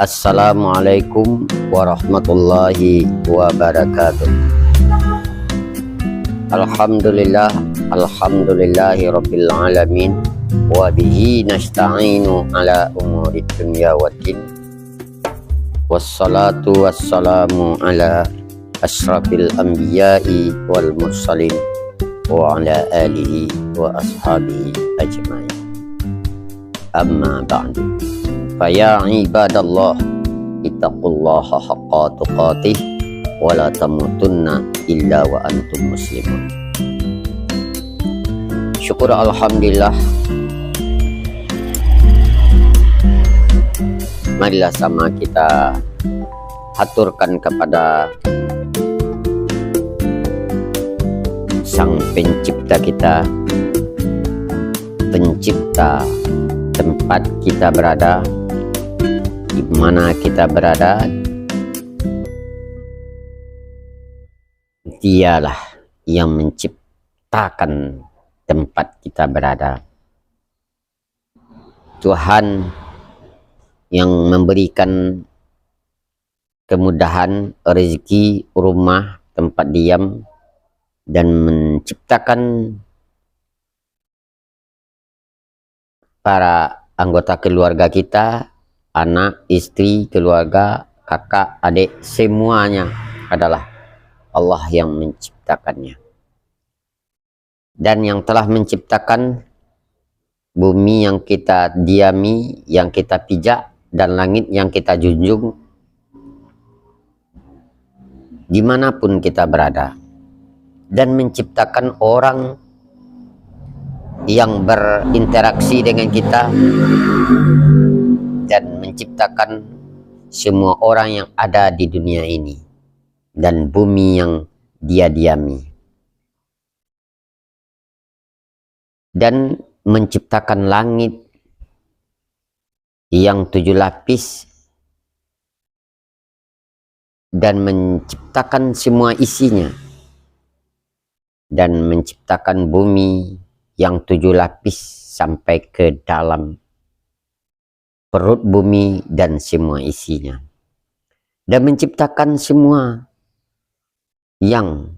Assalamualaikum warahmatullahi wabarakatuh. Alhamdulillah, alhamdulillahi rabbil alamin. Wa bihi nasta'inu ala umuri dunya waddin. Wassalatu wassalamu ala ashrafil anbiya'i wal mursalin wa ala alihi wa ashabihi ajma'in. Amma ba'du. Faya ibadallah, ittaqullaha haqqa tuqatih wa la tamutunna illa wa antum muslimun. Syukur alhamdulillah. Marilah sama kita haturkan kepada Sang Pencipta kita, pencipta tempat kita berada, di mana kita berada. Dialah yang menciptakan tempat kita berada. Tuhan yang memberikan kemudahan, rezeki, rumah, tempat diam, dan menciptakan para anggota keluarga kita, anak, istri, keluarga, kakak, adik, semuanya adalah Allah yang menciptakannya. Dan yang telah menciptakan bumi yang kita diami, yang kita pijak, dan langit yang kita junjung, dimanapun kita berada. Dan menciptakan orang yang berinteraksi dengan kita, dan menciptakan semua orang yang ada di dunia ini dan bumi yang dia diami, dan menciptakan langit yang 7 lapis dan menciptakan semua isinya, dan menciptakan bumi yang 7 lapis sampai ke dalam perut bumi dan semua isinya, dan menciptakan semua yang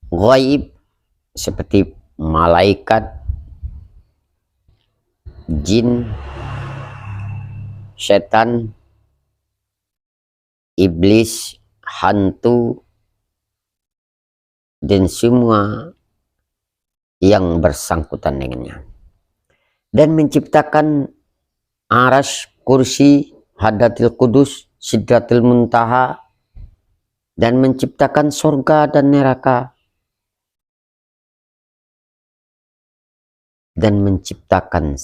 gaib seperti malaikat, jin, setan, iblis, hantu, dan semua yang bersangkutan dengannya, dan menciptakan arasy, kursi, hadatil kudus, sidratil muntaha, dan menciptakan surga dan neraka, dan menciptakan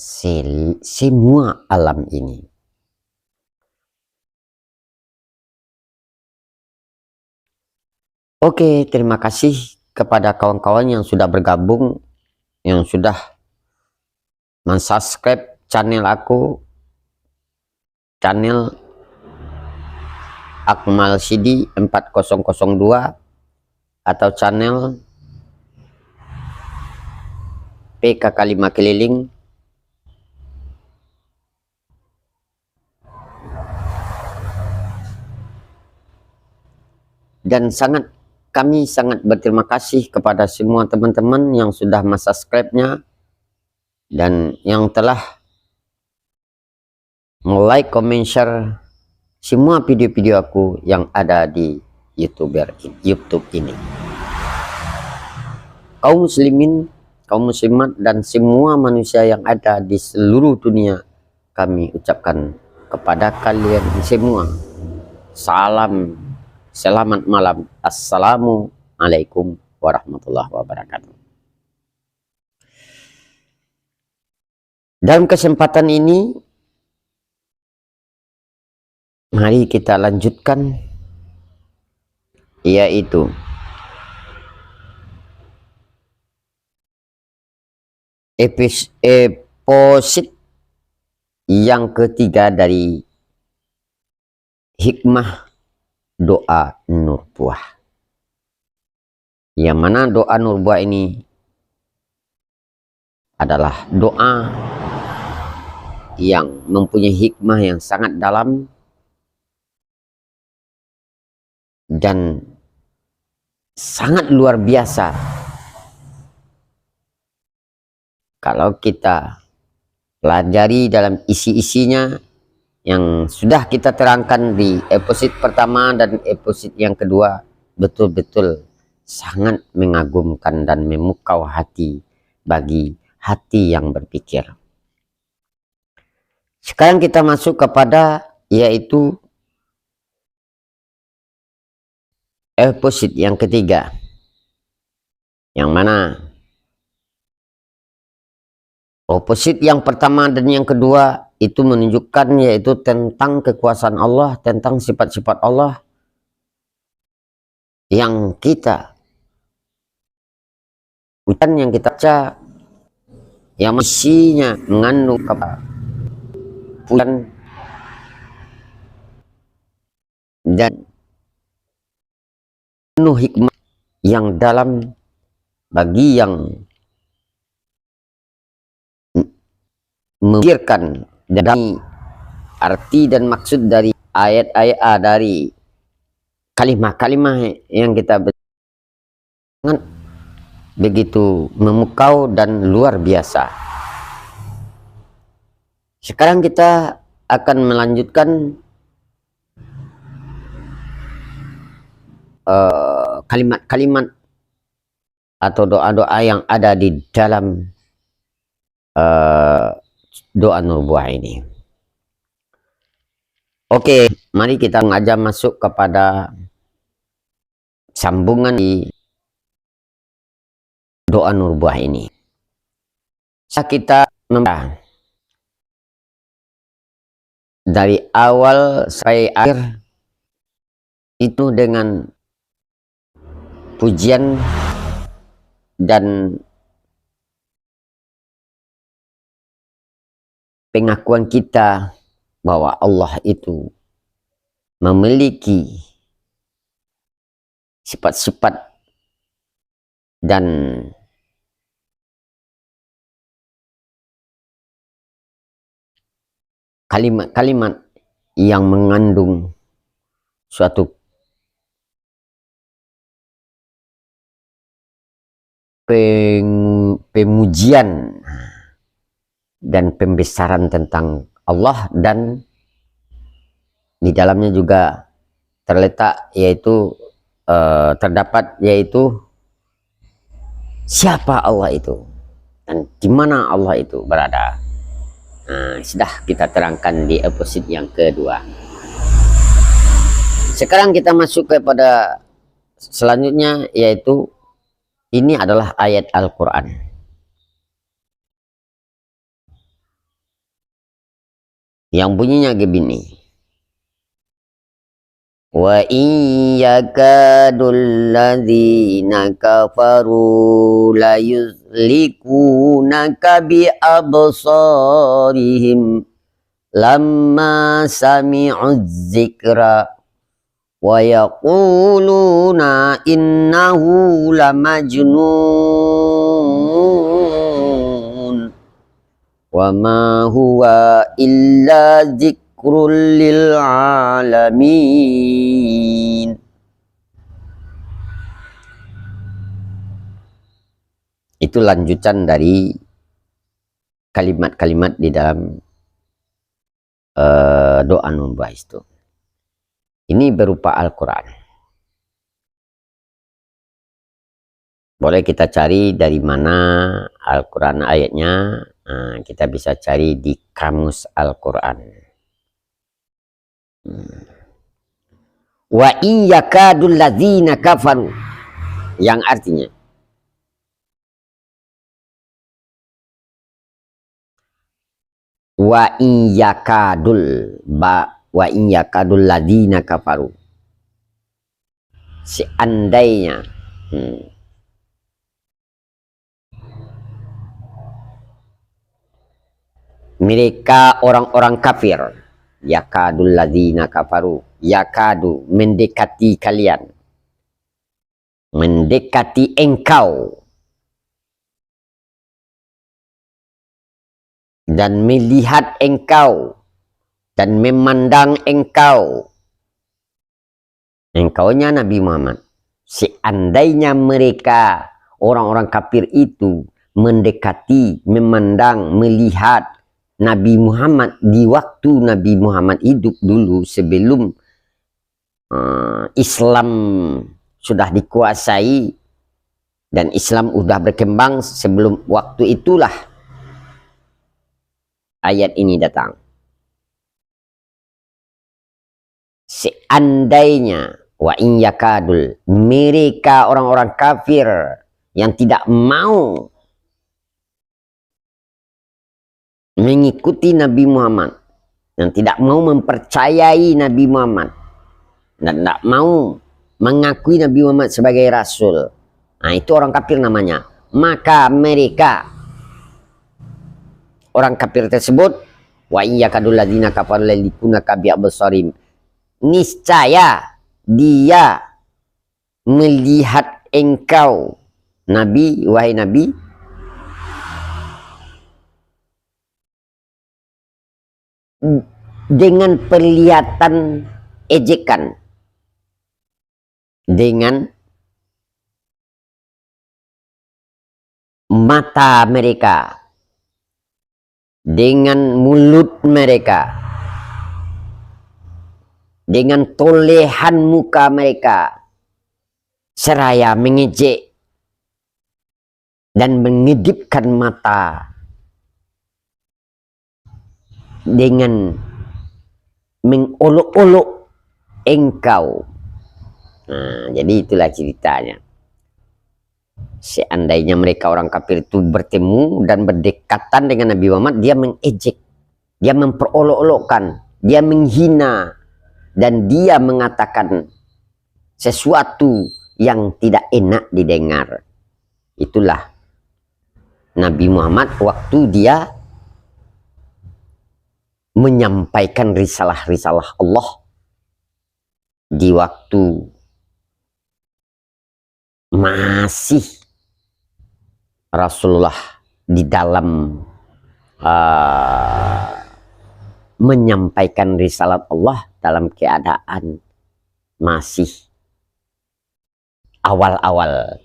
semua alam ini. Oke, terima kasih kepada kawan-kawan yang sudah bergabung, yang sudah mensubscribe channel aku, channel Akmal Sidi 4002, atau channel PKK 5 Keliling. Dan kami sangat berterima kasih kepada semua teman-teman yang sudah subscribe-nya dan yang telah like, comment, share semua video-video aku yang ada di YouTube ini. Kaum muslimin, kaum muslimat, dan semua manusia yang ada di seluruh dunia, kami ucapkan kepada kalian semua salam, selamat malam. Assalamualaikum warahmatullahi wabarakatuh. Dalam kesempatan ini, mari kita lanjutkan, yaitu episode yang ketiga dari hikmah doa nur buah. Yang mana doa nur buah ini adalah doa yang mempunyai hikmah yang sangat dalam dan sangat luar biasa kalau kita pelajari dalam isi-isinya yang sudah kita terangkan di episode pertama dan episode yang kedua. Betul-betul sangat mengagumkan dan memukau hati bagi hati yang berpikir. Sekarang kita masuk kepada yaitu episode yang ketiga, yang mana opposite yang pertama dan yang kedua itu menunjukkan yaitu tentang kekuasaan Allah, tentang sifat-sifat Allah yang kita bukan yang kita baca, yang isinya mengandung keputusan dan penuh hikmah yang dalam bagi yang memikirkan dari arti dan maksud dari ayat-ayat dari kalimat-kalimat yang kita sangat begitu memukau dan luar biasa. Sekarang kita akan melanjutkan kalimat-kalimat atau doa-doa yang ada di dalam doa nubuah ini. Oke, mari kita mengajak masuk kepada sambungan di doa nubuah ini. Kita membaca dari awal sampai akhir itu dengan pujian dan pengakuan kita bahwa Allah itu memiliki sifat-sifat dan kalimat-kalimat yang mengandung suatu pemujian dan pembesaran tentang Allah, dan di dalamnya juga terletak yaitu terdapat yaitu siapa Allah itu dan di mana Allah itu berada. Sudah kita terangkan di episode yang kedua. Sekarang kita masuk kepada selanjutnya, yaitu ini adalah ayat Al-Quran yang bunyinya begini. Wa in yakadul ladzina kafaru la yuzlikunaka bi absarihim lamma sami'u dzikra wa yaquluna innahu lamajnun wa ma huwa illa dzikrul lil alamin. Itu lanjutan dari kalimat-kalimat di dalam doa nubuah itu. Ini berupa Al-Quran. Boleh kita cari dari mana Al-Quran ayatnya. Kita bisa cari di kamus Al-Quran. Wa in yakadul ladzina kafaru, yang artinya wa in yakadul ladzina kafaru, seandainya mereka orang-orang kafir, yakadul ladzina kafaru, yakadu mendekati kalian, mendekati engkau, dan melihat engkau dan memandang engkau. Engkaunya Nabi Muhammad. Seandainya mereka orang-orang kafir itu mendekati, memandang, melihat Nabi Muhammad di waktu Nabi Muhammad hidup dulu sebelum Islam sudah dikuasai dan Islam sudah berkembang, sebelum waktu itulah ayat ini datang. Seandainya wa in yakadul, mereka orang-orang kafir yang tidak mau mengikuti Nabi Muhammad, yang tidak mau mempercayai Nabi Muhammad, dan tidak mau mengakui Nabi Muhammad sebagai Rasul. Nah, itu orang kafir namanya. Maka mereka, orang kafir tersebut, wa in yakadul ladzina kafaru lalikunaka bi absarim, niscaya dia melihat engkau Nabi, wahai Nabi, dengan perlihatan ejekan, dengan mata mereka, dengan mulut mereka, dengan tolehan muka mereka, seraya mengejek dan mengedipkan mata, dengan mengolok-olok engkau. Nah, jadi itulah ceritanya. Seandainya mereka orang kafir itu bertemu dan berdekatan dengan Nabi Muhammad, dia mengejek, dia memperolok-olokkan, dia menghina, dan dia mengatakan sesuatu yang tidak enak didengar. Itulah Nabi Muhammad waktu dia menyampaikan risalah-risalah Allah di waktu masih Rasulullah di dalam menyampaikan risalah Allah dalam keadaan masih awal-awal.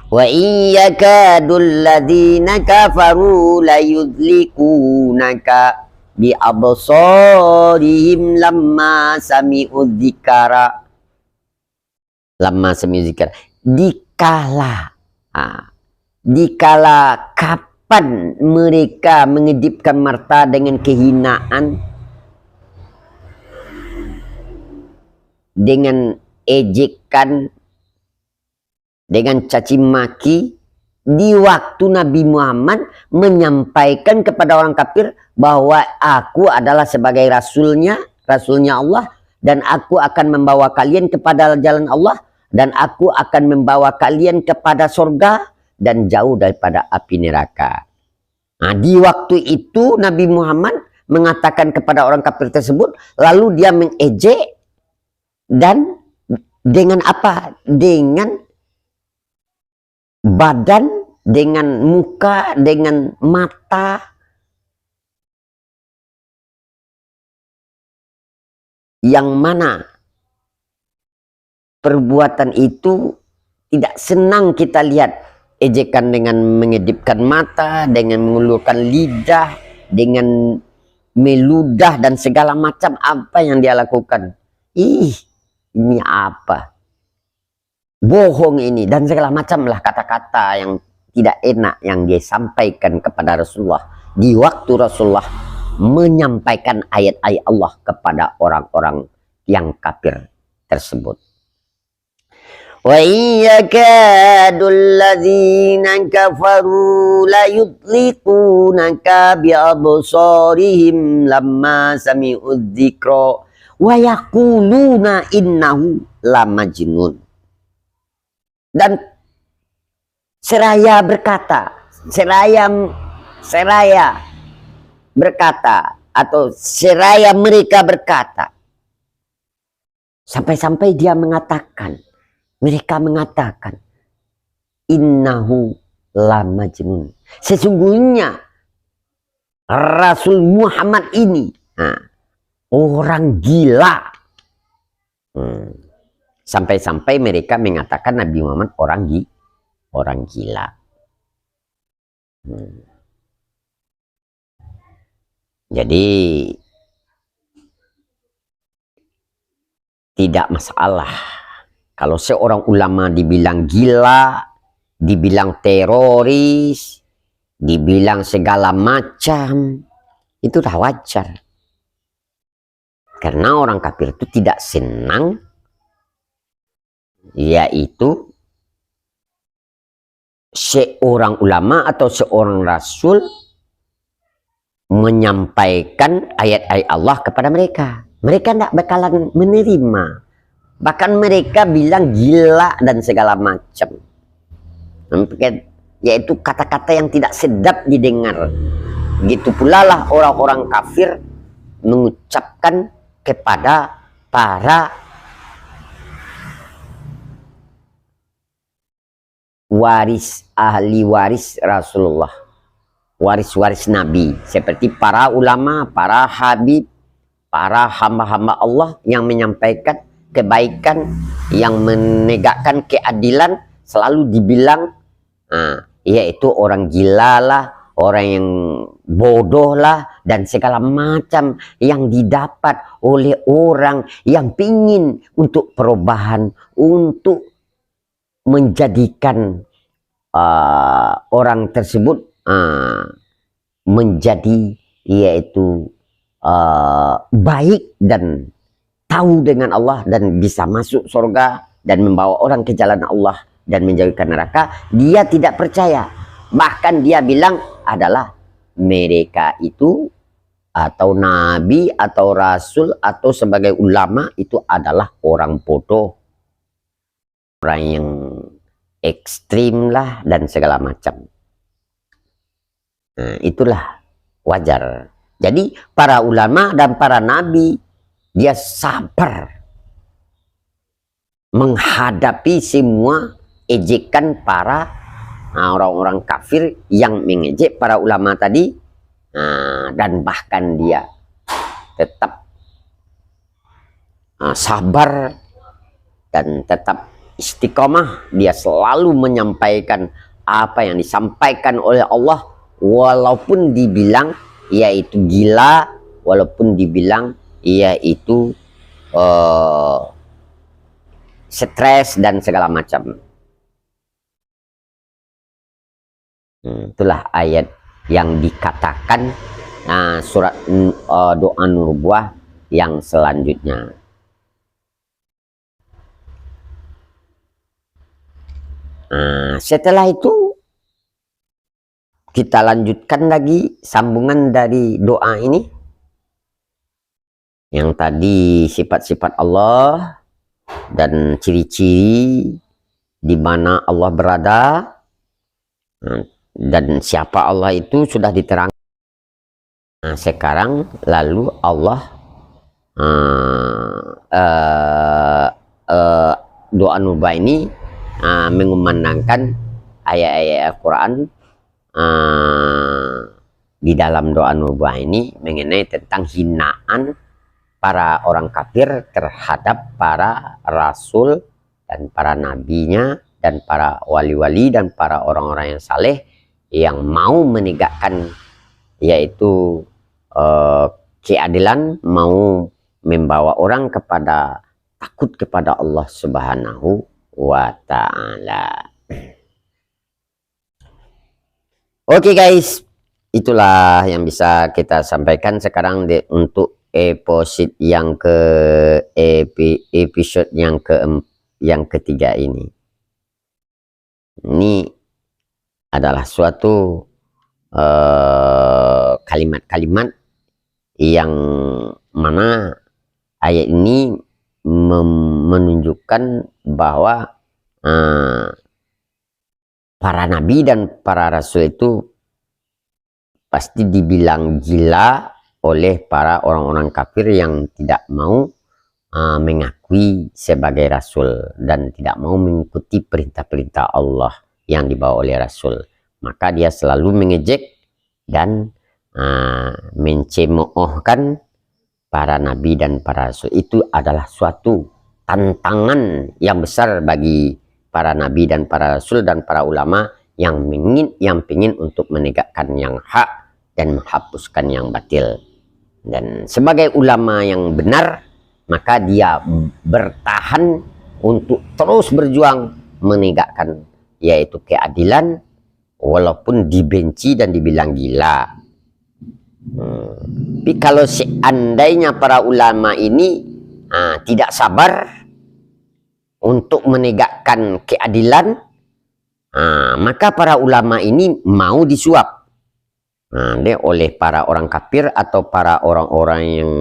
Wa iyyakadul ladzina kafaru la yudlikunaka bi absarihim lamma sami'u dzikra. Lamma sami'u dzikra. Dikala kapan mereka mengedipkan mata dengan kehinaan, dengan ejekan, dengan caci maki, di waktu Nabi Muhammad menyampaikan kepada orang kafir bahwa aku adalah sebagai rasulnya Allah, dan aku akan membawa kalian kepada jalan Allah, dan aku akan membawa kalian kepada surga dan jauh daripada api neraka. Nah, di waktu itu Nabi Muhammad mengatakan kepada orang kafir tersebut, lalu dia mengejek, dan dengan apa? Dengan badan, dengan muka, dengan mata, yang mana perbuatan itu tidak senang kita lihat. Ejekan dengan mengedipkan mata, dengan mengulurkan lidah, dengan meludah, dan segala macam apa yang dia lakukan. Ini apa? Bohong ini, dan segala macam lah kata-kata yang tidak enak yang dia sampaikan kepada Rasulullah di waktu Rasulullah menyampaikan ayat-ayat Allah kepada orang-orang yang kafir tersebut. Wa iyyakadul ladzina kafaru la yudlikunaka bi absarihim lamma sami'u dzikra wa yaquluna innahu lamajnun. Dan seraya berkata, atau seraya mereka berkata, sampai-sampai mereka mengatakan innahu lamajnun, sesungguhnya Rasul Muhammad ini orang gila. Sampai-sampai mereka mengatakan Nabi Muhammad orang gila. Jadi tidak masalah kalau seorang ulama dibilang gila, dibilang teroris, dibilang segala macam, itu dah wajar. Karena orang kafir itu tidak senang, yaitu seorang ulama atau seorang rasul menyampaikan ayat-ayat Allah kepada mereka. Mereka tidak bakalan menerima. Bahkan mereka bilang gila dan segala macam. Yaitu kata-kata yang tidak sedap didengar. Gitu pula lah orang-orang kafir mengucapkan kepada para ahli waris Rasulullah, waris-waris Nabi, seperti para ulama, para habib, para hamba-hamba Allah yang menyampaikan kebaikan, yang menegakkan keadilan, selalu dibilang yaitu orang gila lah, orang yang bodoh lah, dan segala macam yang didapat oleh orang yang ingin untuk perubahan, untuk menjadikan orang tersebut menjadi yaitu baik dan tahu dengan Allah dan bisa masuk surga dan membawa orang ke jalan Allah dan menjauhkan neraka. Dia tidak percaya, bahkan dia bilang adalah mereka itu atau nabi atau rasul atau sebagai ulama itu adalah orang bodoh, orang yang ekstrim lah dan segala macam. Itulah wajar. Jadi para ulama dan para nabi dia sabar menghadapi semua ejekan para orang-orang kafir yang mengejek para ulama tadi, dan bahkan dia tetap sabar dan tetap istiqomah. Dia selalu menyampaikan apa yang disampaikan oleh Allah, walaupun dibilang yaitu gila, walaupun dibilang yaitu stres dan segala macam. Itulah ayat yang dikatakan surat doa nubuah yang selanjutnya. Setelah itu kita lanjutkan lagi sambungan dari doa ini. Yang tadi sifat-sifat Allah dan ciri-ciri di mana Allah berada dan siapa Allah itu sudah diterangkan. Sekarang lalu Allah doa nubuah ini mengumandangkan ayat-ayat Al-Quran di dalam doa nubuah ini mengenai tentang hinaan para orang kafir terhadap para rasul dan para nabinya dan para wali-wali dan para orang-orang yang saleh yang mau menegakkan yaitu keadilan, mau membawa orang kepada takut kepada Allah Subhanahu wa ta'ala. Oke guys, itulah yang bisa kita sampaikan sekarang untuk episode yang ketiga ini. Ini adalah suatu kalimat-kalimat yang mana ayat ini menunjukkan bahwa para nabi dan para rasul itu pasti dibilang gila oleh para orang-orang kafir yang tidak mau mengakui sebagai rasul dan tidak mau mengikuti perintah-perintah Allah yang dibawa oleh rasul. Maka dia selalu mengejek dan mencemoohkan para nabi dan para rasul. Itu adalah suatu tantangan yang besar bagi para nabi dan para rasul dan para ulama yang ingin untuk menegakkan yang hak dan menghapuskan yang batil. Dan sebagai ulama yang benar, maka dia bertahan untuk terus berjuang menegakkan yaitu keadilan, walaupun dibenci dan dibilang gila. Tapi kalau seandainya para ulama ini tidak sabar untuk menegakkan keadilan, maka para ulama ini mau disuap oleh para orang kafir atau para orang-orang yang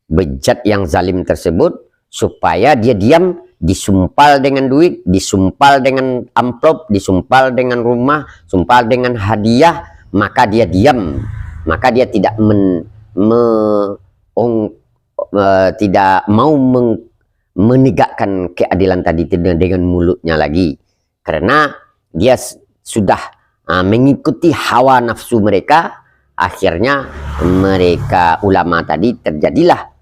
bejat yang zalim tersebut, supaya dia diam, disumpal dengan duit, disumpal dengan amplop, disumpal dengan rumah, sumpal dengan hadiah, maka dia diam, maka dia tidak tidak mau menegakkan keadilan tadi dengan mulutnya lagi, karena dia sudah mengikuti hawa nafsu mereka. Akhirnya mereka ulama tadi terjadilah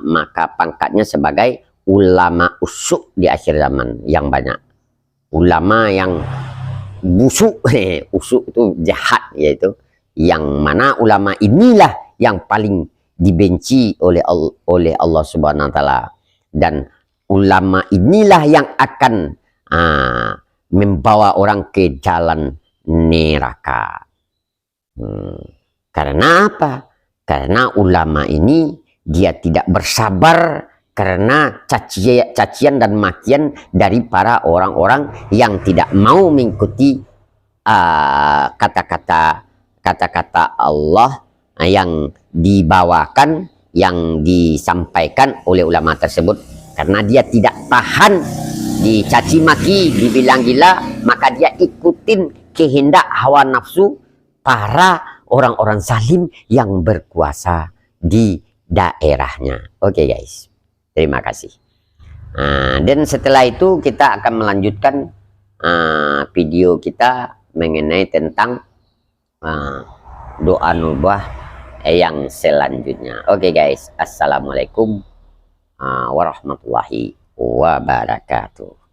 maka pangkatnya sebagai ulama usuk di akhir zaman yang banyak. Ulama yang busuk, usuk itu jahat, yaitu yang mana ulama inilah yang paling dibenci oleh Allah Subhanahu wa taala, dan ulama inilah yang akan membawa orang ke jalan neraka. Karena apa? Karena ulama ini dia tidak bersabar karena cacian dan makian dari para orang-orang yang tidak mau mengikuti kata-kata Allah yang dibawakan, yang disampaikan oleh ulama tersebut. Karena dia tidak tahan dicaci maki, dibilang gila, maka dia ikutin kehendak hawa nafsu para orang-orang zalim yang berkuasa di daerahnya. Oke guys, terima kasih. Dan setelah itu kita akan melanjutkan video kita mengenai tentang doa nubuah yang selanjutnya. Oke guys, assalamualaikum warahmatullahi wabarakatuh.